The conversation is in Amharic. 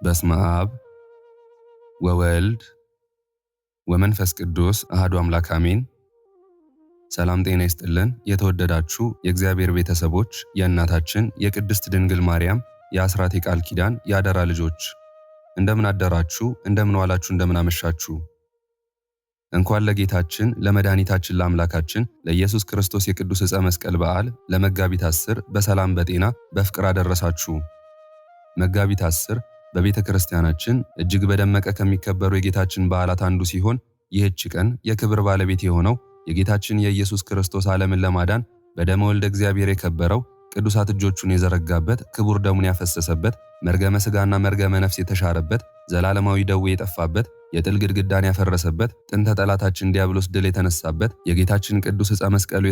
በስመ አብ ወወልድ ወመንፈስ ቅዱስ አሐዱ አምላክ አሜን። ሰላም ጤና ይስጥልን። የተወደዳችሁ የእግዚአብሔር ቤተሰቦች፣ የእናታችን የቅድስት ድንግል ማርያም የአስራት የቃል ኪዳን የአደራ ልጆች እንደምን አደራችሁ፣ እንደምን ዋላችሁ፣ እንደምን አመሻችሁ። እንኳን ለጌታችን ለመድኃኒታችን ለአምላካችን ለኢየሱስ ክርስቶስ የቅዱስ ዕፀ መስቀል በዓል ለመጋቢት 10 በሰላም በጤና በፍቅር አደረሳችሁ። መጋቢት 10 በቤተ ክርስቲያናችን እጅግ በደመቀ ከሚከበሩ የጌታችን በዓላት አንዱ ሲሆን ይህች ቀን የክብር ባለቤት የሆነው የጌታችን የኢየሱስ ክርስቶስ ዓለምን ለማዳን በደመ ወልደ እግዚአብሔር የከበረው ቅዱሳት እጆቹን የዘረጋበት ክቡር ደሙን ያፈሰሰበት መርገመ ሥጋና መርገመ ነፍስ የተሻረበት ዘላለማዊ ደዌ የጠፋበት የጥል ግድግዳን ያፈረሰበት ጥንተ ጠላታችን ዲያብሎስ ድል የተነሳበት የጌታችን ቅዱስ ዕፀ መስቀሉ